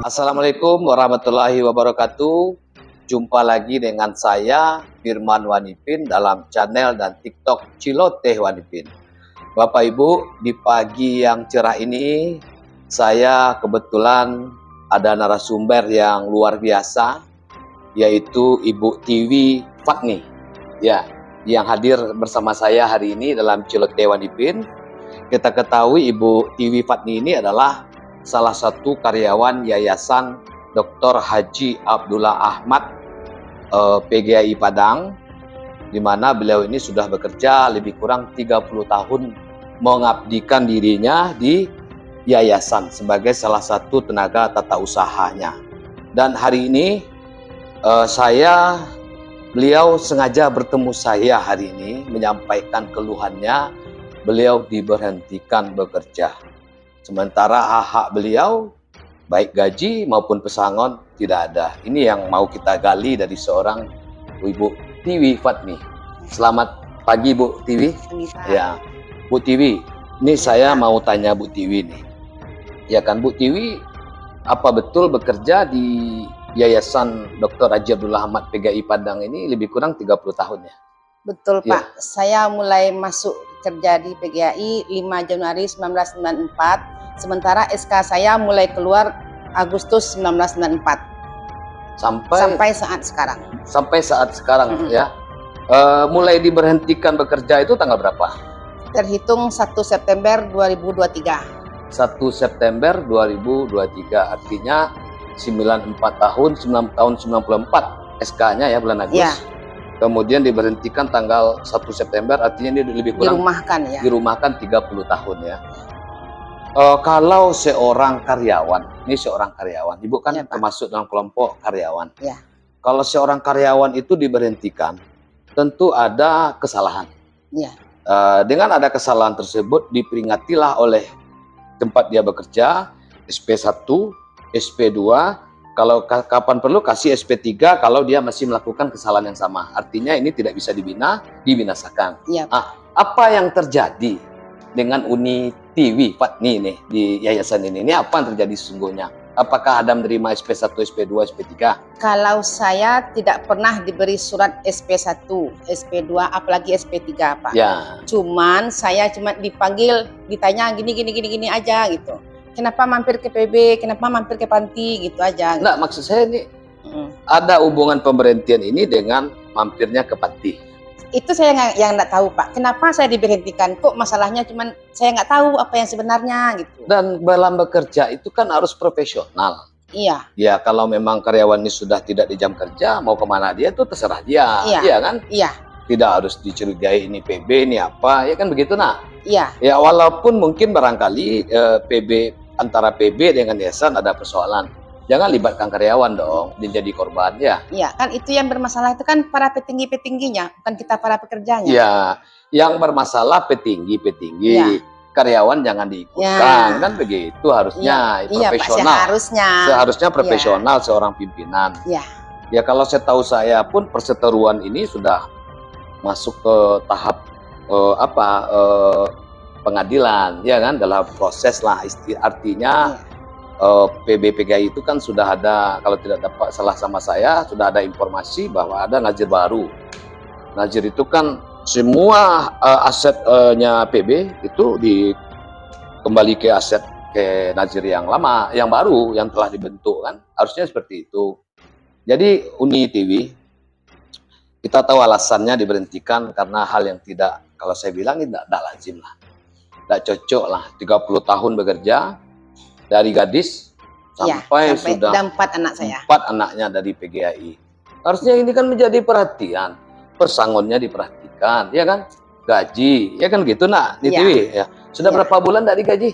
Assalamualaikum warahmatullahi wabarakatuh. Jumpa lagi dengan saya Firman Wanipin dalam channel dan TikTok Ciloteh Wanipin. Bapak Ibu, di pagi yang cerah ini saya kebetulan ada narasumber yang luar biasa, yaitu Ibu Tiwi Fatni, ya, yang hadir bersama saya hari ini dalam Ciloteh Wanipin. Kita ketahui Ibu Tiwi Fatni ini adalah salah satu karyawan Yayasan Dr. Haji Abdullah Ahmad PGAI Padang, di mana beliau ini sudah bekerja lebih kurang 30 tahun mengabdikan dirinya di yayasan sebagai salah satu tenaga tata usahanya. Dan hari ini beliau sengaja bertemu saya hari ini menyampaikan keluhannya. Beliau diberhentikan bekerja. Sementara hak-hak beliau, baik gaji maupun pesangon, tidak ada. Ini yang mau kita gali dari seorang Ibu Tiwi Fatni. Selamat pagi Bu Tiwi. Ya, Bu Tiwi, ini saya mau tanya Bu Tiwi nih. Ya kan Bu Tiwi, apa betul bekerja di Yayasan Dr. Haji Abdullah Ahmad PGAI Padang ini lebih kurang 30 tahun ya? Betul Ya. Pak, saya mulai masuk kerja di PGAI 5 Januari 1994. Sementara SK saya mulai keluar Agustus 1994 sampai saat sekarang. Sampai saat sekarang ya. Mulai diberhentikan bekerja itu tanggal berapa? Terhitung 1 September 2023. 1 September 2023, artinya 94 tahun, 9 tahun 94 SK-nya ya, bulan Agustus. Ya. Kemudian diberhentikan tanggal 1 September, artinya ini lebih kurang Dirumahkan ya. dirumahkan 30 tahun ya. Kalau seorang karyawan, ini seorang karyawan, Ibu kan Ya, Pak. termasuk dalam kelompok karyawan. Ya. Kalau seorang karyawan itu diberhentikan, tentu ada kesalahan. Ya. Dengan ada kesalahan tersebut, diperingatilah oleh tempat dia bekerja, SP1, SP2, kalau kapan perlu kasih SP3 kalau dia masih melakukan kesalahan yang sama. Artinya ini tidak bisa dibinasakan. Ya. Apa yang terjadi dengan Uni Tiwi Fatni nih di yayasan ini? Ini apa yang terjadi sesungguhnya? Apakah ada menerima SP1, SP2, SP3? Kalau saya tidak pernah diberi surat SP1, SP2, apalagi SP3 Pak. Ya. Cuman saya cuma dipanggil, ditanya gini aja gitu. Kenapa mampir ke PB, kenapa mampir ke panti, gitu aja. Enggak, maksud saya ini ada hubungan pemberhentian ini dengan mampirnya ke panti. Itu saya yang nggak tahu Pak. Kenapa saya diberhentikan? Kok masalahnya cuman saya nggak tahu apa yang sebenarnya gitu. Dan dalam bekerja itu kan harus profesional. Iya. Ya, kalau memang karyawan ini sudah tidak di jam kerja, mau kemana dia itu terserah dia. Iya. Iya kan? Iya. Tidak harus dicurigai ini PB, ini apa. Ya kan begitu nah. Iya. Ya, walaupun mungkin barangkali PB antara PB dengan yayasan ada persoalan. Jangan libatkan karyawan dong, dia jadi korban ya. Iya, kan itu yang bermasalah itu kan para petinggi-petingginya, bukan kita para pekerjanya. Ya, yang bermasalah petinggi-petinggi. Ya. Karyawan jangan diikutkan, Ya. kan begitu harusnya. Iya, Pak, profesional. Seharusnya profesional seorang pimpinan. Iya. Ya, kalau setahu saya pun perseteruan ini sudah masuk ke tahap pengadilan, ya kan, dalam proses lah. Artinya PB PGAI itu kan sudah ada, kalau tidak dapat salah sama saya, sudah ada informasi bahwa ada nazir baru. Nazir itu kan semua asetnya PB itu kembali ke aset ke nazir yang lama, yang baru, yang telah dibentuk kan. Harusnya seperti itu. Jadi Uni Tiwi, kita tahu alasannya diberhentikan karena hal yang tidak, kalau saya bilang ini tidak lazim lah. Tidak cocok lah, 30 tahun bekerja, dari gadis sampai sudah 4 anak saya. 4 anaknya dari PGAI. Harusnya ini kan menjadi perhatian. Pesangonnya diperhatikan, ya kan? Gaji, ya kan gitu nak, di TV ya. Sudah berapa bulan dari gaji?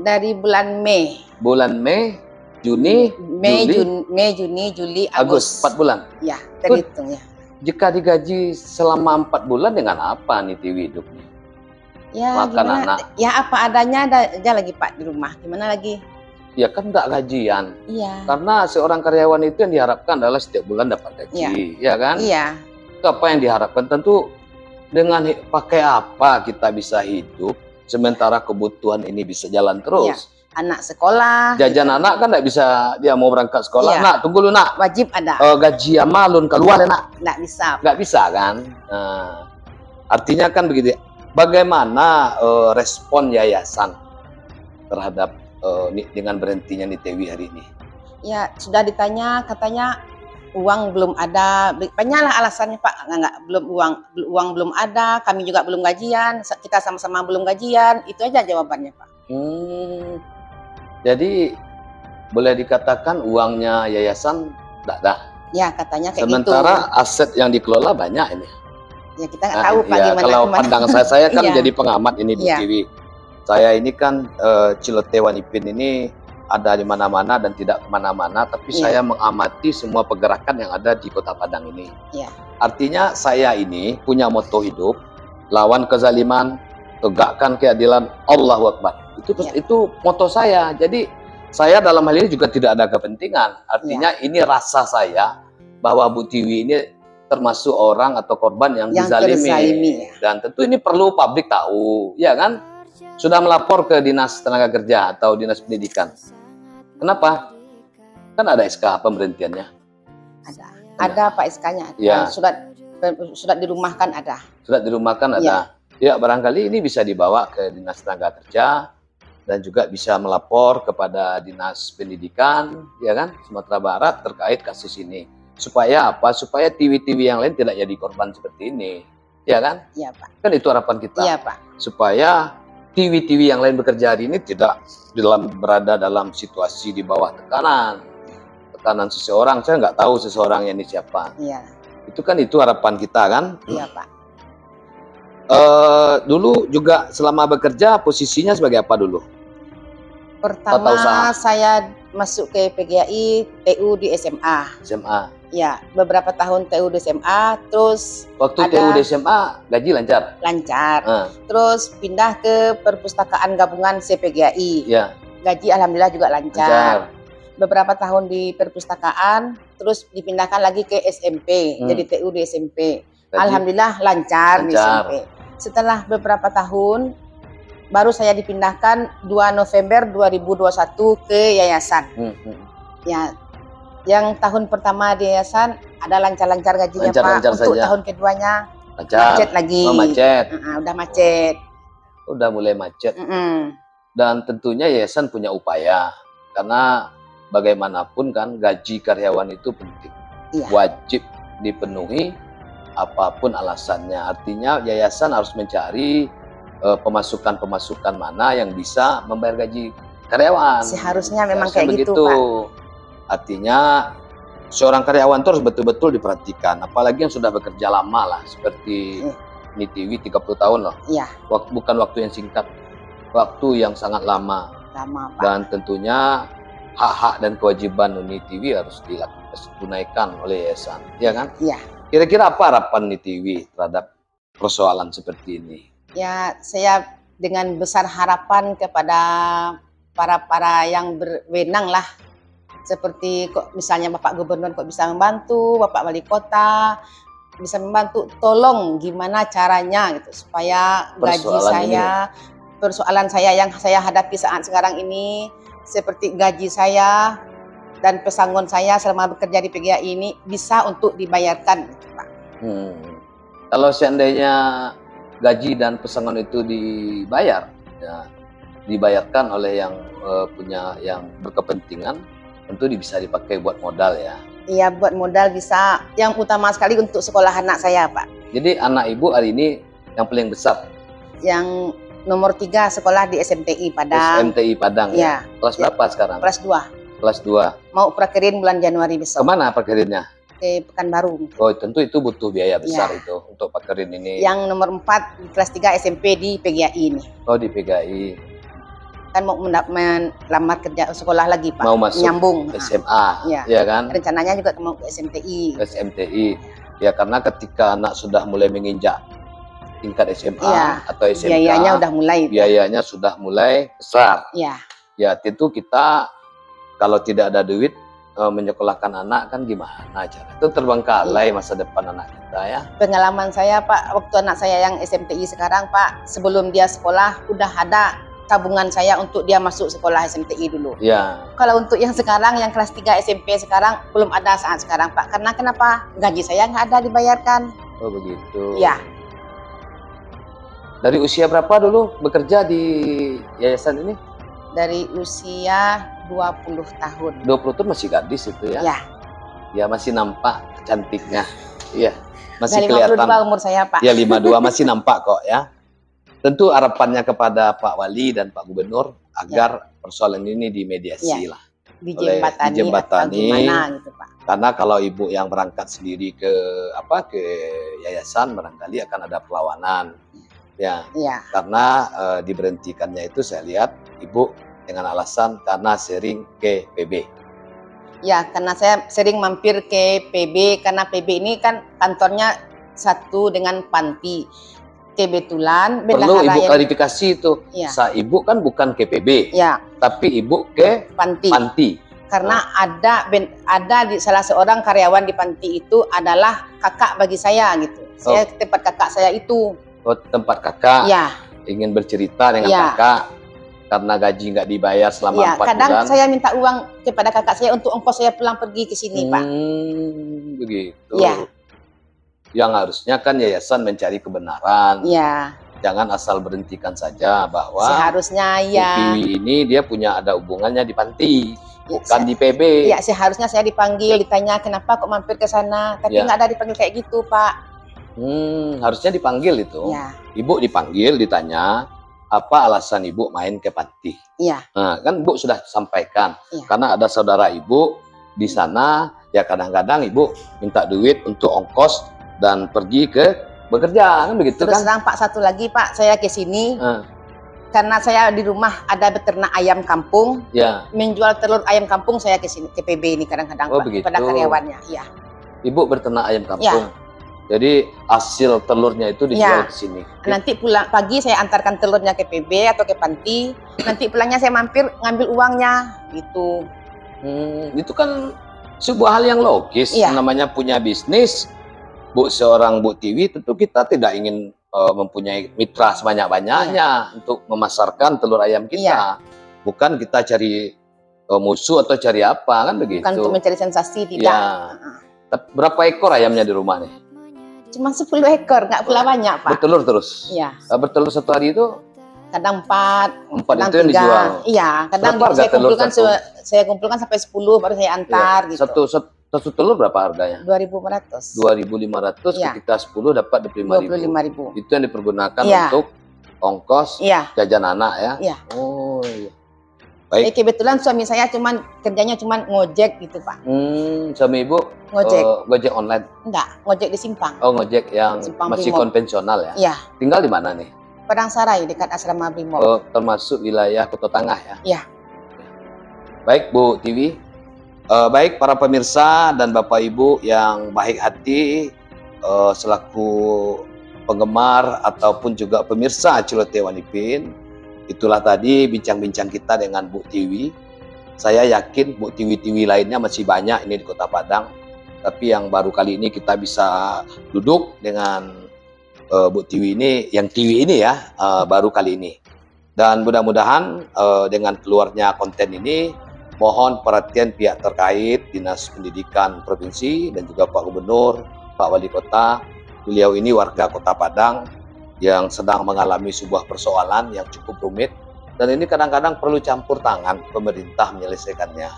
Dari bulan Mei. Bulan Mei, Juni, Juni, Juli, Agustus. 4 bulan. Ya, terhitung ya. Jika digaji selama 4 bulan dengan apa nih TV hidupnya? Ya, makan gimana? anak. Ya apa adanya aja lagi Pak di rumah. Gimana lagi? Ya kan nggak gajian. Iya. Karena seorang karyawan itu yang diharapkan adalah setiap bulan dapat gaji, ya kan? Iya. Itu apa yang diharapkan? Tentu dengan pakai apa kita bisa hidup sementara kebutuhan ini bisa jalan terus. Iya. anak sekolah. Jajan anak kan nggak bisa, dia mau berangkat sekolah. Iya. Nak, tunggu lu nak. Wajib ada. Gaji amalun keluar ya nak. Nggak bisa. Nggak bisa kan. Artinya kan begitu. Bagaimana respon yayasan terhadap dengan berhentinya Nitewi hari ini? Ya sudah ditanya, katanya uang belum ada. Banyaklah alasannya Pak. Belum uang belum ada. Kami juga belum gajian. Kita sama-sama belum gajian. Itu aja jawabannya Pak. Jadi boleh dikatakan uangnya yayasan tidak ada. Ya katanya kayak Sementara gitu. aset yang dikelola banyak ini. Ya kita nggak tahu Pak ya, gimana. Kalau pandangan saya kan jadi pengamat ini di Iya. TV. Saya ini kan Cilote Wanipin ini ada di mana-mana dan tidak kemana-mana, tapi saya mengamati semua pergerakan yang ada di Kota Padang ini. Iya. Artinya saya ini punya moto hidup, lawan kezaliman, tegakkan keadilan, Allahu Akbar. Itu moto saya. Jadi saya dalam hal ini juga tidak ada kepentingan. Artinya ini rasa saya bahwa Bu Tiwi ini termasuk orang atau korban yang dizalimi. Dan tentu ini perlu publik tahu, ya kan? Sudah melapor ke Dinas Tenaga Kerja atau Dinas Pendidikan. Kenapa? Kan ada SK pemberhentiannya. Ada Pak SK-nya. Ya. Surat dirumahkan ada. Surat dirumahkan ada. Ya, barangkali ini bisa dibawa ke Dinas Tenaga Kerja dan juga bisa melapor kepada Dinas Pendidikan, ya kan, Sumatera Barat terkait kasus ini. Supaya apa? Supaya TV-TV yang lain tidak jadi korban seperti ini, ya kan? Iya Pak. Kan itu harapan kita. Iya Pak. Supaya TV-TV yang lain bekerja hari ini tidak berada dalam situasi di bawah tekanan seseorang. Saya nggak tahu seseorang ini siapa. Iya. Itu kan itu harapan kita kan? Iya Pak. Dulu juga selama bekerja posisinya sebagai apa dulu? Pertama saya masuk ke PGAI TU di SMA. SMA. Ya, beberapa tahun TU di SMA, terus waktu TU di SMA gaji lancar? Lancar. Terus pindah ke perpustakaan gabungan CPGAI. Ya. Gaji alhamdulillah juga lancar. Beberapa tahun di perpustakaan, terus dipindahkan lagi ke SMP, jadi TU di SMP. Gaji? Alhamdulillah lancar di SMP. Setelah beberapa tahun, baru saya dipindahkan 2 November 2021 ke yayasan. Ya, yang tahun pertama di yayasan ada lancar-lancar gajinya Pak. Untuk saja. Tahun keduanya macet lagi. Macet. Udah macet. Udah mulai macet. Dan tentunya yayasan punya upaya, karena bagaimanapun kan gaji karyawan itu penting, wajib dipenuhi apapun alasannya. Artinya yayasan harus mencari pemasukan mana yang bisa membayar gaji karyawan. Seharusnya memang kayak begitu Pak. Artinya seorang karyawan itu harus betul-betul diperhatikan, apalagi yang sudah bekerja lama lah, seperti Nitewi 30 tahun loh. Iya. Bukan waktu yang singkat, waktu yang sangat lama. Pak. Dan tentunya hak-hak dan kewajiban Nitewi harus ditunaikan oleh yayasan, ya kan? Iya. Kira-kira apa harapan Nitewi terhadap persoalan seperti ini? Ya, saya dengan besar harapan kepada para yang berwenang lah, seperti kok misalnya Bapak Gubernur kok bisa membantu, Bapak Wali Kota bisa membantu, tolong gimana caranya gitu supaya gaji saya, persoalan saya yang saya hadapi saat sekarang ini, seperti gaji saya dan pesangon saya selama bekerja di PGAI ini bisa untuk dibayarkan gitu, Pak. Kalau seandainya gaji dan pesangon itu dibayar, ya, dibayarkan oleh yang yang berkepentingan, tentu bisa dipakai buat modal ya. Iya, buat modal bisa. Yang utama sekali untuk sekolah anak saya, Pak. Jadi anak Ibu hari ini yang paling besar? Yang nomor 3 sekolah di SMTI Padang. SMTI Padang ya? Kelas berapa sekarang? Kelas 2. Kelas 2. Mau prakerin bulan Januari besok. Kemana prakerinnya? Ke Pekanbaru. Oh, tentu itu butuh biaya besar itu untuk prakerin ini. Yang nomor 4 di kelas 3 SMP di PGAI ini. Oh, di PGAI. Kan mau melamar kerja sekolah lagi Pak. Mau masuk nyambung SMA, ya kan? Rencananya juga mau ke SMTI. SMTI. Ya, karena ketika anak sudah mulai menginjak tingkat SMA atau SMK, biayanya sudah mulai besar. Ya. Ya, tentu kita kalau tidak ada duit menyekolahkan anak kan gimana cara? Itu terbengkalai masa depan anak kita ya. Pengalaman saya Pak, waktu anak saya yang SMTI sekarang Pak, sebelum dia sekolah udah ada tabungan saya untuk dia masuk sekolah SMTI dulu. Ya. Kalau untuk yang sekarang, yang kelas 3 SMP sekarang, belum ada saat sekarang, Pak. Karena kenapa? Gaji saya nggak ada dibayarkan. Oh begitu. Ya. Dari usia berapa dulu bekerja di yayasan ini? Dari usia 20 tahun. 20 tahun masih gadis itu ya? Ya. Ya masih nampak cantiknya. Iya. Masih Dari kelihatan. 52 umur saya, Pak. Ya 52 masih nampak kok ya. Tentu harapannya kepada Pak Wali dan Pak Gubernur agar persoalan ini dimediasi lah. Dijembatani atau gimana gitu, Pak. Karena kalau ibu yang berangkat sendiri ke yayasan barangkali akan ada perlawanan. Ya. Karena diberhentikannya itu saya lihat ibu dengan alasan karena sering ke PB. Ya, karena saya sering mampir ke PB karena PB ini kan kantornya satu dengan panti. Kebetulan perlu ibu klarifikasi itu. Ibu kan bukan ke PB. Ya. Tapi ibu ke panti. Karena ada di salah seorang karyawan di panti itu adalah kakak bagi saya gitu. Saya ke tempat kakak saya itu. Oh, tempat kakak. Ya. Ingin bercerita dengan kakak karena gaji nggak dibayar selama 4 bulan. Kadang saya minta uang kepada kakak saya untuk ongkos saya pulang pergi ke sini, Pak. Begitu. Ya. Yang harusnya kan yayasan mencari kebenaran. Ya. Jangan asal berhentikan saja bahwa seharusnya Tiwi ini dia punya ada hubungannya di panti, bukan di PB. Ya, seharusnya saya dipanggil, ditanya kenapa kok mampir ke sana, tapi nggak ada dipanggil kayak gitu, Pak. Harusnya dipanggil itu. Ya. Ibu dipanggil, ditanya apa alasan ibu main ke panti. Iya. Nah, kan ibu sudah sampaikan karena ada saudara ibu di sana, ya kadang-kadang ibu minta duit untuk ongkos dan pergi ke bekerja, kan begitu. Terus kan? Pak, satu lagi Pak, saya ke sini karena saya di rumah ada beternak ayam kampung, menjual telur ayam kampung, saya ke sini ke PB ini kadang-kadang pada karyawannya. Ya. Ibu beternak ayam kampung, jadi hasil telurnya itu dijual ke sini. Nanti pulang pagi saya antarkan telurnya ke PB atau ke panti, nanti pulangnya saya mampir ngambil uangnya, gitu. Itu kan sebuah hal yang logis, namanya punya bisnis. Seorang Bu Tiwi tentu kita tidak ingin mempunyai mitra sebanyak-banyaknya untuk memasarkan telur ayam kita. Bukan kita cari musuh atau cari apa, kan begitu. Bukan untuk mencari sensasi, tidak. Berapa ekor ayamnya di rumah nih? Cuma 10 ekor, nggak pula banyak, Pak. Bertelur terus? Iya. Bertelur satu hari itu? Kadang 4, kadang itu yang dijual? Iya, kadang baru saya kumpulkan sampai 10 baru saya antar gitu. Satu telur berapa harganya? 2.500. 2.500 ketika 10 dapat 25.000. Itu yang dipergunakan untuk ongkos jajan anak ya? Iya. Oh iya. Baik. Kebetulan suami saya kerjanya cuma ngojek gitu, Pak. Suami ibu ngojek online? Enggak, ngojek di Simpang. Oh, ngojek yang Simpang masih Brimob. konvensional ya? Iya. Tinggal di mana nih? Padang Sarai dekat asrama Brimob. Oh, termasuk wilayah Kota Tengah ya? Iya. Baik Bu Tiwi. Baik para pemirsa dan Bapak Ibu yang baik hati selaku penggemar ataupun juga pemirsa Celoteh Wanipin, itulah tadi bincang-bincang kita dengan Bu Tiwi. Saya yakin Bu Tiwi-Tiwi lainnya masih banyak ini di Kota Padang, tapi yang baru kali ini kita bisa duduk dengan Bu Tiwi ini, yang Tiwi ini ya, baru kali ini. Dan mudah-mudahan dengan keluarnya konten ini, mohon perhatian pihak terkait, Dinas Pendidikan Provinsi dan juga Pak Gubernur, Pak Wali Kota. Beliau ini warga Kota Padang yang sedang mengalami sebuah persoalan yang cukup rumit. Dan ini kadang-kadang perlu campur tangan pemerintah menyelesaikannya.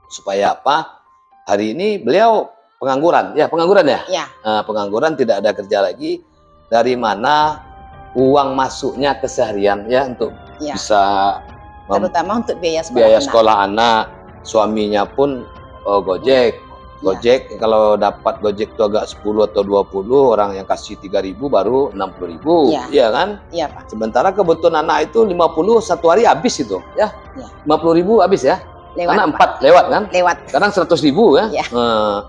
Supaya apa? Hari ini beliau pengangguran. Ya, pengangguran ya? Iya. Pengangguran, tidak ada kerja lagi. Dari mana uang masuknya keseharian ya untuk bisa terutama untuk biaya sekolah anak. Suaminya pun Gojek. Kalau dapat Gojek itu agak 10 atau 20, orang yang kasih 3.000 baru 60.000. Iya kan? Iya, Pak. Sementara kebutuhan anak itu 50 satu hari habis itu, ya. 50.000 habis ya. Lewat, karena 4 lewat kan? Lewat. Kadang 100.000 ya.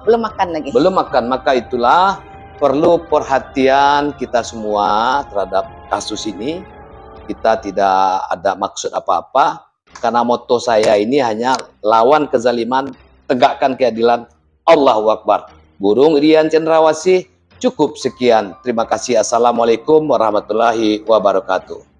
Belum makan lagi. Belum makan, maka itulah perlu perhatian kita semua terhadap kasus ini. Kita tidak ada maksud apa-apa, karena moto saya ini hanya lawan kezaliman, tegakkan keadilan. Allahu Akbar. Burung Rian Cendrawasih, cukup sekian. Terima kasih. Assalamualaikum warahmatullahi wabarakatuh.